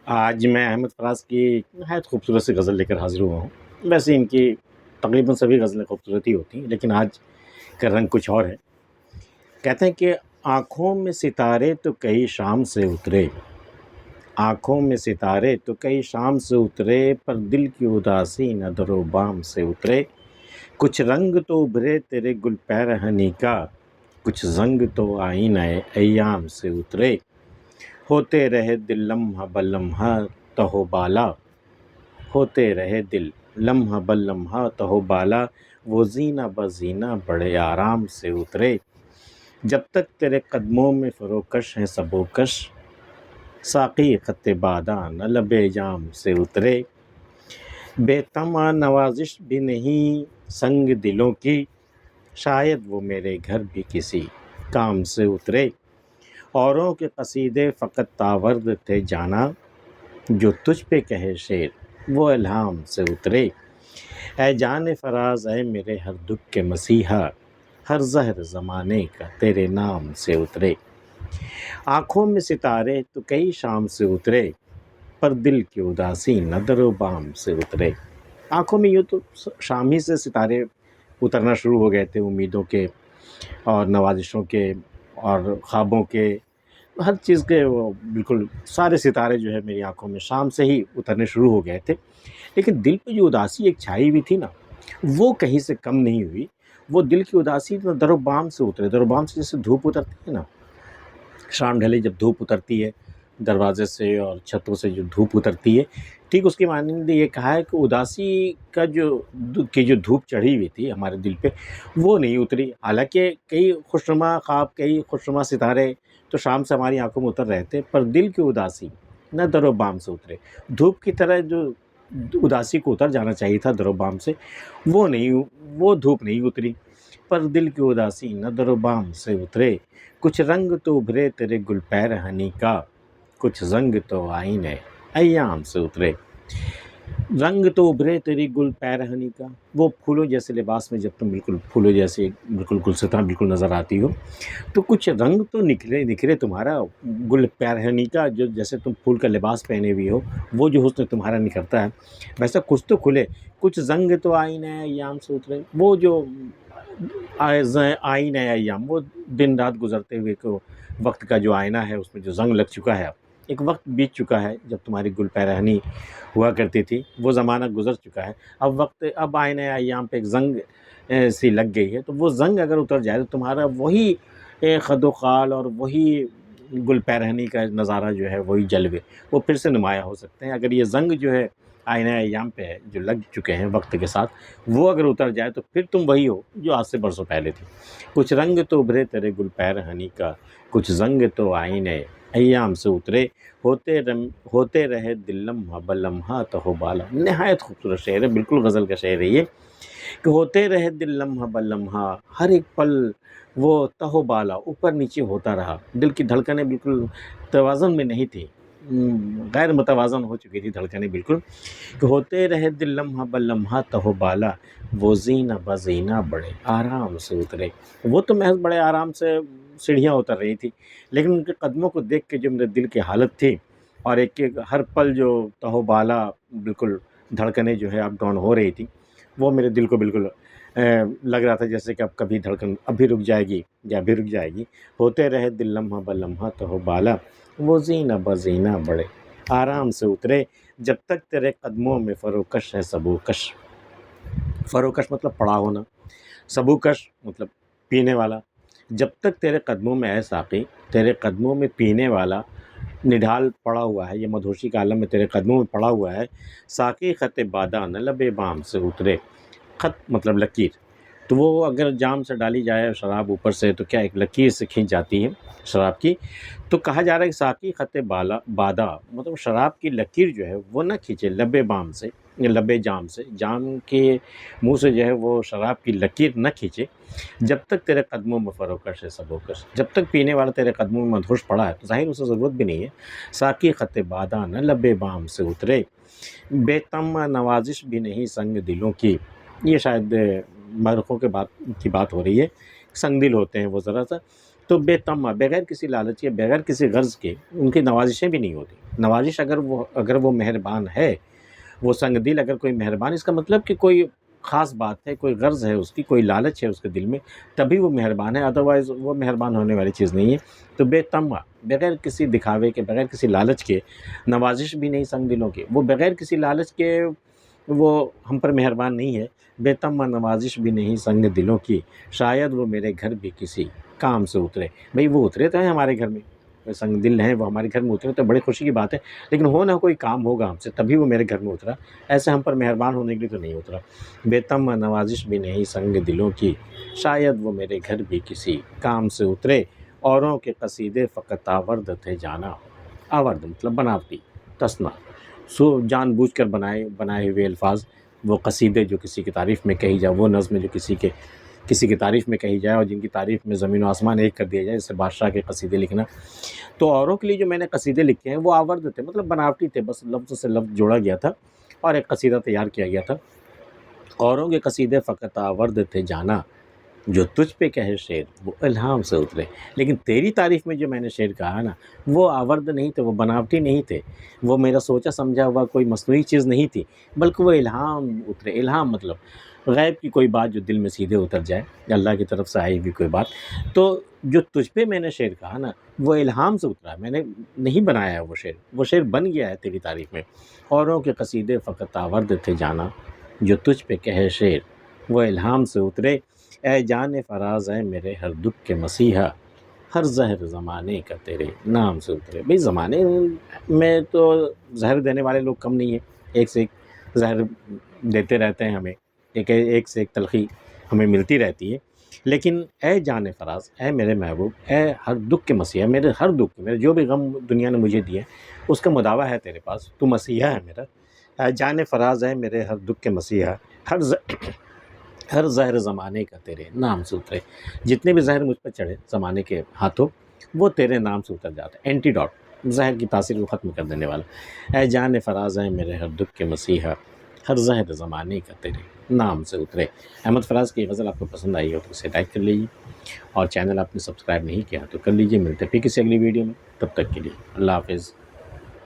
آج میں احمد فراز کی نہایت خوبصورت سی غزل لے کر حاضر ہوا ہوں۔ ویسے ان کی تقریباً سبھی غزلیں خوبصورت ہی ہوتی ہیں، لیکن آج کا رنگ کچھ اور ہے۔ کہتے ہیں کہ آنکھوں میں ستارے تو کئی شام سے اترے، آنکھوں میں ستارے تو کئی شام سے اترے، پر دل کی اداسی نظر و بام سے اترے۔ کچھ رنگ تو ابھرے تیرے گل پیرہنی کا، کچھ زنگ تو آئینہ ایام سے اترے۔ ہوتے رہے دل لمحہ بلمحہ تہو بالا، ہوتے رہے دل لمحہ بلمحہ تہو بالا، وہ زینہ بزینہ بڑے آرام سے اترے۔ جب تک تیرے قدموں میں فروکش ہیں سبوکش، ساقی خط باداں نہ لب جام سے اترے۔ بے طمع نوازش بھی نہیں سنگ دلوں کی، شاید وہ میرے گھر بھی کسی کام سے اترے۔ اوروں کے قصیدے فقط تاورد تھے جانا، جو تجھ پہ کہے شعر وہ الہام سے اترے۔ اے جان فراز اے میرے ہر دکھ کے مسیحا، ہر زہر زمانے کا تیرے نام سے اترے۔ آنکھوں میں ستارے تو کئی شام سے اترے، پر دل کی اداسی نظر و بام سے اترے۔ آنکھوں میں یوں تو شام ہی سے ستارے اترنا شروع ہو گئے تھے، امیدوں کے اور نوازشوں کے اور خوابوں کے، ہر چیز کے، وہ بالکل سارے ستارے جو ہے میری آنکھوں میں شام سے ہی اترنے شروع ہو گئے تھے۔ لیکن دل پہ جو اداسی ایک چھائی ہوئی تھی نا، وہ کہیں سے کم نہیں ہوئی۔ وہ دل کی اداسی در و بام سے اترے۔ در و بام سے جیسے دھوپ اترتی ہے نا، شام ڈھلے جب دھوپ اترتی ہے دروازے سے اور چھتوں سے، جو دھوپ اترتی ہے، ٹھیک اس کی مانند یہ کہا ہے کہ اداسی کا جو دھوپ چڑھی ہوئی تھی ہمارے دل پہ، وہ نہیں اتری۔ حالانکہ کئی خوشنما خواب، کئی خوشنما ستارے تو شام سے ہماری آنکھوں میں اتر رہے تھے، پر دل کی اداسی نہ در و بام سے اترے۔ دھوپ کی طرح جو اداسی کو اتر جانا چاہیے تھا در و بام سے، وہ دھوپ نہیں اتری، پر دل کی اداسی نہ در و بام سے اترے۔ کچھ رنگ تو ابھرے تیرے گل پیرہنی کا، کچھ زنگ تو آئینے ایام سے اترے۔ رنگ تو ابھرے تیری گل پیرہنی کا، وہ پھولوں جیسے لباس میں جب تم بالکل پھولوں جیسے بالکل گلستاں بالکل نظر آتی ہو، تو کچھ رنگ تو نکھرے تمہارا گل پیرہنی کا، جو جیسے تم پھول کا لباس پہنے ہوئی ہو، وہ جو حسن تمہارا نکھرتا ہے، ویسا کچھ تو کھلے۔ کچھ زنگ تو آئینہ ایام سے اترے، وہ جو آئینہ ایام، وہ دن رات گزرتے ہوئے کو وقت کا جو آئینہ ہے، اس میں جو زنگ لگ چکا ہے، ایک وقت بیت چکا ہے جب تمہاری گل پیرہنی ہوا کرتی تھی، وہ زمانہ گزر چکا ہے۔ اب آئینہ ایام پہ ایک زنگ سی لگ گئی ہے، تو وہ زنگ اگر اتر جائے تو تمہارا وہی خد و خال اور وہی گل پیرہنی کا نظارہ جو ہے، وہی جلوے وہ پھر سے نمایاں ہو سکتے ہیں۔ اگر یہ زنگ جو ہے آئینہ ایام پہ ہے، جو لگ چکے ہیں وقت کے ساتھ، وہ اگر اتر جائے تو پھر تم وہی ہو جو آج سے برسوں پہلے تھی۔ کچھ رنگ تو ابھرے تیرے گل پیرہنی کا، کچھ زنگ تو آئینہ ایام سے اترے۔ ہوتے رہے دل لمحہ بلمحہ تہو بالا۔ نہایت خوبصورت شعر ہے، بالکل غزل کا شعر ہے یہ، کہ ہوتے رہے دل لمحہ بلمحہ، ہر ایک پل وہ تہو بالا، اوپر نیچے ہوتا رہا۔ دل کی دھڑکنیں بالکل توازن میں نہیں تھی، غیر متوازن ہو چکی تھی دھڑکنیں بالکل، کہ ہوتے رہے دل لمحہ بلمحہ تہو بالا، وہ زینہ بزینہ بڑے آرام سے اترے۔ وہ تو محض بڑے آرام سے سیڑھیاں اتر رہی تھی، لیکن ان کے قدموں کو دیکھ کے جو میرے دل کی حالت تھی، اور ایک ہر پل جو تہو بالا بالکل دھڑکنیں جو ہے اپ ڈاؤن ہو رہی تھی، وہ میرے دل کو بالکل لگ رہا تھا جیسے کہ اب کبھی دھڑکن ابھی رک جائے گی یا ابھی رک جائے گی۔ ہوتے رہے دل لمحہ بلمحہ تہو بالا، وہ زینہ بزینہ بڑے آرام سے اترے۔ جب تک تیرے قدموں میں فروکش ہے سبوکش، فروکش مطلب پڑا ہونا، سبوکش مطلب پینے والا۔ جب تک تیرے قدموں میں اے ساقی، تیرے قدموں میں پینے والا نڈھال پڑا ہوا ہے، یہ مدہوشی کا عالم میں تیرے قدموں میں پڑا ہوا ہے، ساقی خط باداں نہ لب بام سے اترے۔ خط مطلب لکیر، تو وہ اگر جام سے ڈالی جائے شراب اوپر سے تو کیا ایک لکیر سے کھینچ جاتی ہے شراب کی، تو کہا جا رہا ہے کہ ساقی خط بادا مطلب شراب کی لکیر جو ہے وہ نہ کھینچے لب بام سے، لب جام سے، جام کے منہ سے جو ہے وہ شراب کی لکیر نہ کھینچے، جب تک تیرے قدموں میں فروکش ہے سبوکش۔ جب تک پینے والا تیرے قدموں میں مدہوش پڑا ہے تو ظاہر اسے ضرورت بھی نہیں ہے۔ ساقی خط باداں نہ لب بام سے اترے، بے طمع نوازش بھی نہیں سنگ دلوں کی۔ یہ شاید مورخوں کی بات ہو رہی ہے، سنگ دل ہوتے ہیں وہ ذرا سا، تو بے تما، بغیر کسی لالچ کے، بغیر کسی غرض کے ان کی نوازشیں بھی نہیں ہوتی. نوازش اگر وہ مہربان ہے، وہ سنگ دل اگر کوئی مہربان، اس کا مطلب کہ کوئی خاص بات ہے، کوئی غرض ہے اس کی، کوئی لالچ ہے اس کے دل میں، تبھی وہ مہربان ہے، ادروائز وہ مہربان ہونے والی چیز نہیں ہے. تو بے تما، بغیر کسی دکھاوے کے، بغیر کسی لالچ کے، نوازش بھی نہیں سنگ دلوں کے، وہ بغیر کسی لالچ کے وہ ہم پر مہربان نہیں ہے. بے تما نوازش بھی نہیں سنگ دلوں کی، شاید وہ میرے گھر بھی کسی کام سے اترے. بھئی وہ اترے تو ہیں ہمارے گھر میں، وہ سنگ دل ہیں، وہ ہمارے گھر میں اترے تو بڑی خوشی کی بات ہے، لیکن ہو نہ کوئی کام ہوگا ہم سے تبھی وہ میرے گھر میں اترا، ایسے ہم پر مہربان ہونے کے لیے تو نہیں اترا. بے تما نوازش بھی نہیں سنگ دلوں کی، شاید وہ میرے گھر بھی کسی کام سے اترے. اوروں کے قصیدے فقط آورد تھے جانا. آورد مطلب بناوٹی، تصنع، جان بوجھ کر بنائے ہوئے الفاظ، وہ قصیدے جو کسی کی تعریف میں کہی جائے، وہ نظم جو کسی کی تعریف میں کہی جائے اور جن کی تعریف میں زمین و آسمان ایک کر دیا جائے، جیسے بادشاہ کے قصیدے لکھنا. تو اوروں کے لیے جو میں نے قصیدے لکھے ہیں وہ آورد تھے، مطلب بناوٹی تھے، بس لفظ سے لفظ جوڑا گیا تھا اور ایک قصیدہ تیار کیا گیا تھا. اوروں کے قصیدے فقط آورد تھے جانا، جو تجھ پہ کہے شعر وہ الہام سے اترے. لیکن تیری تعریف میں جو میں نے شعر کہا نا، وہ آورد نہیں تھے، وہ بناوٹی نہیں تھے، وہ میرا سوچا سمجھا ہوا کوئی مصنوعی چیز نہیں تھی، بلکہ وہ الہام اترے. الہام مطلب غیب کی کوئی بات جو دل میں سیدھے اتر جائے، اللہ کی طرف سے آئی ہوئی کوئی بات. تو جو تجھ پہ میں نے شعر کہا نا، وہ الہام سے اترا، میں نے نہیں بنایا ہے وہ شعر بن گیا ہے تیری تعریف میں. اوروں کے قصیدے فقط آورد تھے جانا، جو تجھ پہ کہے شعر وہ الہام سے اترے. اے جان فراز ہے میرے ہر دکھ کے مسیحا، ہر زہر زمانے کا تیرے نام سے اترے. بھئی زمانے میں تو زہر دینے والے لوگ کم نہیں ہیں، ایک سے ایک زہر دیتے رہتے ہیں ہمیں، ایک سے ایک تلخی ہمیں ملتی رہتی ہے. لیکن اے جان فراز، اے میرے محبوب، اے ہر دکھ کے مسیحا، میرے ہر دکھ، میرے جو بھی غم دنیا نے مجھے دیے اس کا مداوع ہے تیرے پاس، تو مسیحا ہے میرا. اے جان فراز ہے میرے ہر دکھ کے مسیحا، ہر زہر زمانے کا تیرے نام سے اترے. جتنے بھی زہر مجھ پر چڑھے زمانے کے ہاتھوں، وہ تیرے نام سے اتر جاتے ہیں. اینٹی ڈاٹ، زہر کی تاثیر کو ختم کر دینے والا. اے جان فراز ہے میرے ہر دکھ کے مسیحا، ہر زہر زمانے کا تیرے نام سے اترے. احمد فراز کی غزل آپ کو پسند آئی ہو تو اسے لائک کر لیجیے، اور چینل آپ نے سبسکرائب نہیں کیا تو کر لیجیے. ملتے پھر کسی اگلی ویڈیو میں، تب تک کے لیے اللہ حافظ.